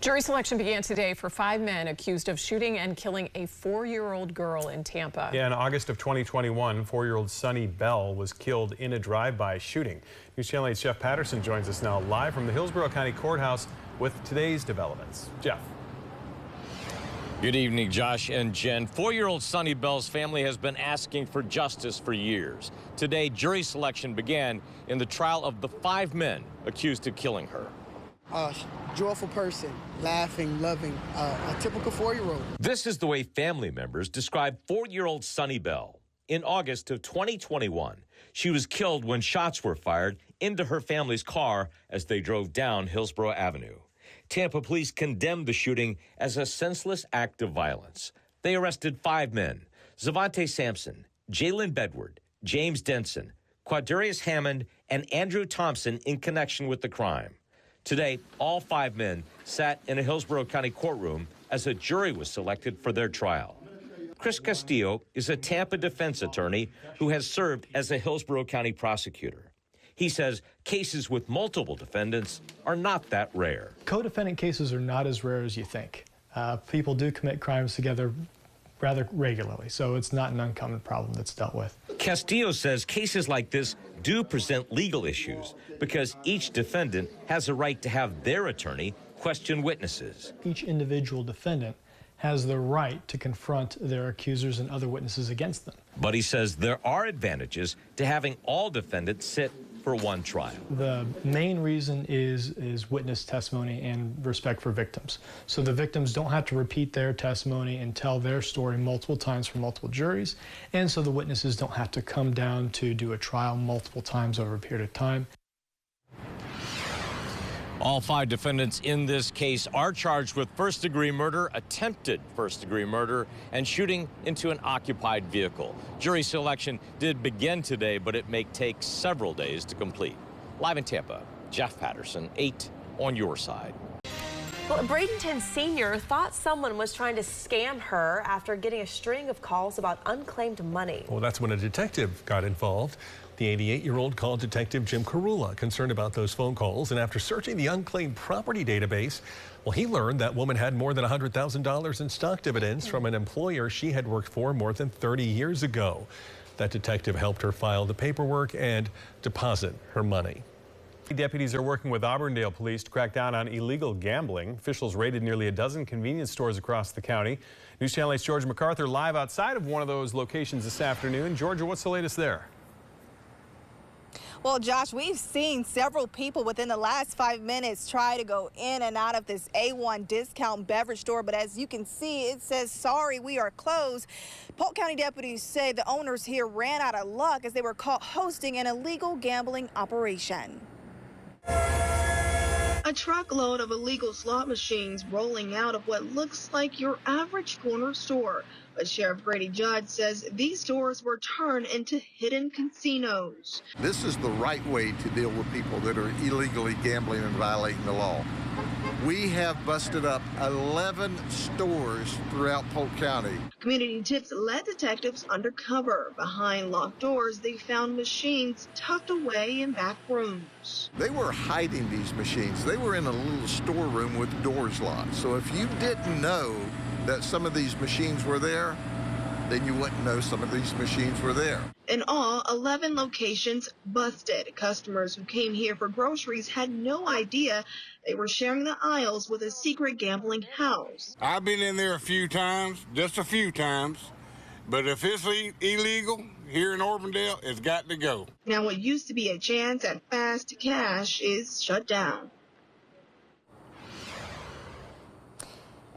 Jury selection began today for 5 men accused of shooting and killing a 4-year-old girl in Tampa. Yeah, in August of 2021, 4-year-old Suni Bell was killed in a drive-by shooting. News Channel 8's Jeff Patterson joins us now live from the Hillsborough County Courthouse with today's developments. Jeff. Good evening, Josh and Jen. 4-year-old Suni Bell's family has been asking for justice for years. Today, jury selection began in the trial of the 5 men accused of killing her. A joyful person, laughing, loving, a typical 4-year-old. This is the way family members describe 4-year-old Suni Bell. In August of 2021, she was killed when shots were fired into her family's car as they drove down Hillsborough Avenue. Tampa police condemned the shooting as a senseless act of violence. They arrested 5 men: Zavante Sampson, Jalen Bedward, James Denson, Quadarius Hammond, and Andrew Thompson in connection with the crime. Today, all 5 men sat in a Hillsborough County courtroom as a jury was selected for their trial. Chris Castillo is a Tampa defense attorney who has served as a Hillsborough County prosecutor. He says cases with multiple defendants are not that rare. Co-defendant cases are not as rare as you think. People do commit crimes together rather regularly, so it's not an uncommon problem that's dealt with. Castillo says cases like this do present legal issues because each defendant has a right to have their attorney question witnesses. Each individual defendant has the right to confront their accusers and other witnesses against them. But he says there are advantages to having all defendants sit for one trial. The main reason is witness testimony and respect for victims. So the victims don't have to repeat their testimony and tell their story multiple times for multiple juries, and so the witnesses don't have to come down to do a trial multiple times over a period of time. All 5 defendants in this case are charged with first-degree murder, attempted first-degree murder, and shooting into an occupied vehicle. Jury selection did begin today, but it may take several days to complete. Live in Tampa, Jeff Patterson, 8 on your side. Well, a Bradenton senior thought someone was trying to scam her after getting a string of calls about unclaimed money. Well, that's when a detective got involved. The 88-year-old called Detective Jim Carula, concerned about those phone calls, and after searching the unclaimed property database, well, he learned that woman had more than $100,000 in stock dividends from an employer she had worked for more than 30 years ago. That detective helped her file the paperwork and deposit her money. Deputies are working with Auburndale police to crack down on illegal gambling. Officials raided nearly a dozen convenience stores across the county. News Channel 8's Georgia MacArthur live outside of one of those locations this afternoon. Georgia, what's the latest there? Well, Josh, we've seen several people within the last 5 minutes try to go in and out of this A1 discount beverage store. But as you can see, it says, "Sorry, we are closed." Polk County deputies say the owners here ran out of luck as they were caught hosting an illegal gambling operation. A truckload of illegal slot machines rolling out of what looks like your average corner store. But Sheriff Grady Judd says these stores were turned into hidden casinos. This is the right way to deal with people that are illegally gambling and violating the law. We have busted up 11 stores throughout Polk County. Community tips led detectives undercover. Behind locked doors, they found machines tucked away in back rooms. They were hiding these machines. They were in a little storeroom with doors locked. So if you didn't know that some of these machines were there, then you wouldn't know some of these machines were there. In all, 11 locations busted. Customers who came here for groceries had no idea they were sharing the aisles with a secret gambling house. I've been in there a few times, just a few times, but if it's illegal here in Auburndale, it's got to go. Now what used to be a chance at fast cash is shut down.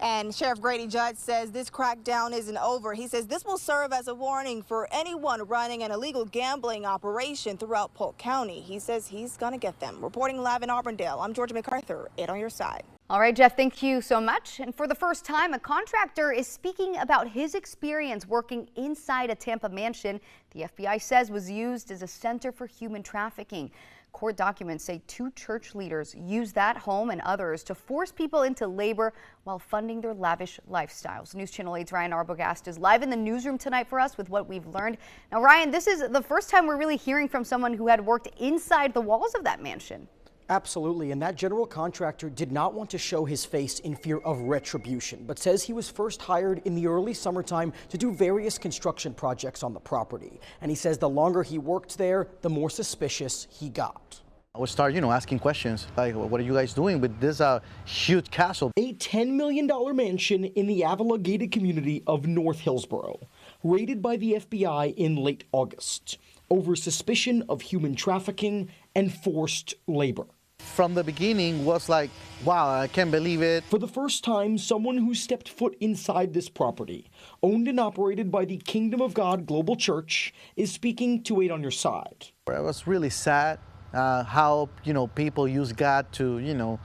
And Sheriff Grady Judd says this crackdown isn't over. He says this will serve as a warning for anyone running an illegal gambling operation throughout Polk County. He says he's going to get them. Reporting live in Auburndale, I'm Georgia MacArthur, 8 on your side. All right, Jeff, thank you so much. And for the first time, a contractor is speaking about his experience working inside a Tampa mansion the FBI says was used as a center for human trafficking. Court documents say 2 church leaders used that home and others to force people into labor while funding their lavish lifestyles. News Channel 8's Ryan Arbogast is live in the newsroom tonight for us with what we've learned. Now, Ryan, this is the first time we're really hearing from someone who had worked inside the walls of that mansion. Absolutely, and that general contractor did not want to show his face in fear of retribution, but says he was first hired in the early summertime to do various construction projects on the property. And he says the longer he worked there, the more suspicious he got. I would start, asking questions like, what are you guys doing with this huge castle? A $10 million mansion in the Avila gated community of North Hillsborough, raided by the FBI in late August over suspicion of human trafficking and forced labor. From the beginning was like, wow, I can't believe it. For the first time, someone who stepped foot inside this property, owned and operated by the Kingdom of God Global Church, is speaking to 8 on Your Side. I was really sad how, people use God to,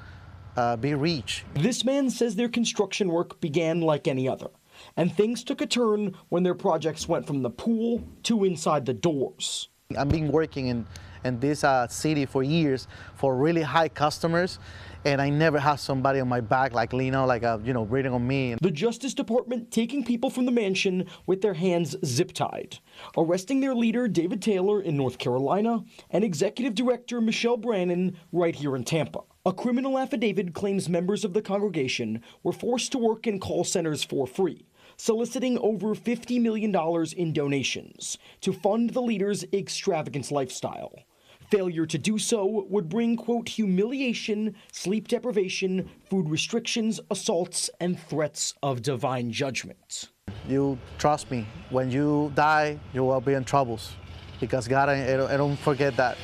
be reached. This man says their construction work began like any other, and things took a turn when their projects went from the pool to inside the doors. I've been working in this city for years for really high customers, and I never had somebody on my back like Lino, breathing on me. The Justice Department taking people from the mansion with their hands zip-tied, arresting their leader, David Taylor, in North Carolina, and Executive Director Michelle Brannon right here in Tampa. A criminal affidavit claims members of the congregation were forced to work in call centers for free, soliciting over $50 million in donations to fund the leader's extravagant lifestyle. Failure to do so would bring, quote, humiliation, sleep deprivation, food restrictions, assaults, and threats of divine judgment. You trust me, when you die, you will be in troubles, because God, I don't forget that.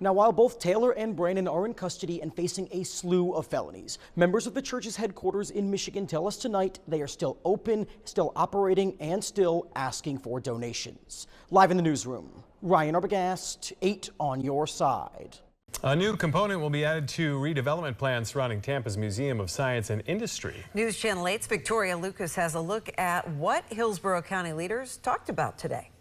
Now, while both Taylor and Brannon are in custody and facing a slew of felonies, members of the church's headquarters in Michigan tell us tonight they are still open, still operating, and still asking for donations. Live in the newsroom, Ryan Arbogast, 8 on Your Side. A new component will be added to redevelopment plans surrounding Tampa's Museum of Science and Industry. News Channel 8's Victoria Lucas has a look at what Hillsborough County leaders talked about today.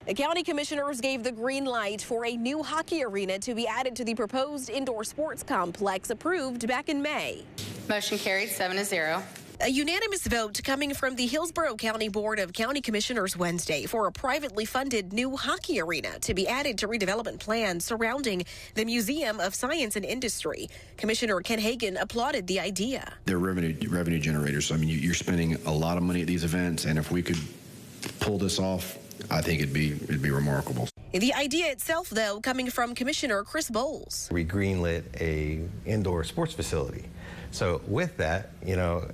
The county commissioners gave the green light for a new hockey arena to be added to the proposed indoor sports complex approved back in May. Motion carried 7-0. A unanimous vote coming from the Hillsborough County Board of County Commissioners Wednesday for a privately funded new hockey arena to be added to redevelopment plans surrounding the Museum of Science and Industry. Commissioner Ken Hagan applauded the idea. They're revenue generators. I mean, you're spending a lot of money at these events, and if we could pull this off, I think it'd be remarkable. The idea itself, though, coming from Commissioner Chris Bowles. We greenlit a indoor sports facility. So with that,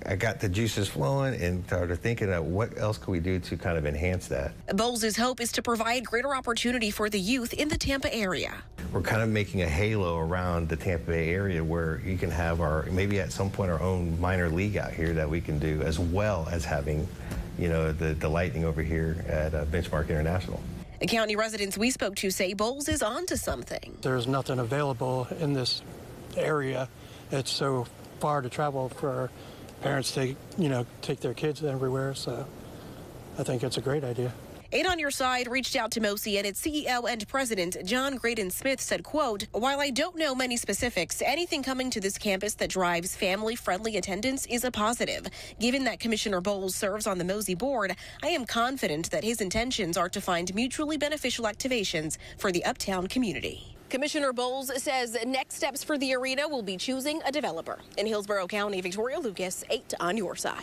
I got the juices flowing and started thinking of what else could we do to kind of enhance that. Bowles' hope is to provide greater opportunity for the youth in the Tampa area. We're kind of making a halo around the Tampa Bay area where you can have maybe at some point our own minor league out here that we can do, as well as having the Lightning over here at Benchmark International. The county residents we spoke to say Bowles is on to something. There's nothing available in this area. It's so far to travel for parents to, take their kids everywhere. So I think it's a great idea. 8 on Your Side reached out to MOSI, and its CEO and president, John Graydon Smith, said, quote, "While I don't know many specifics, anything coming to this campus that drives family-friendly attendance is a positive. Given that Commissioner Bowles serves on the MOSI board, I am confident that his intentions are to find mutually beneficial activations for the uptown community." Commissioner Bowles says next steps for the arena will be choosing a developer. In Hillsborough County, Victoria Lucas, 8 on Your Side.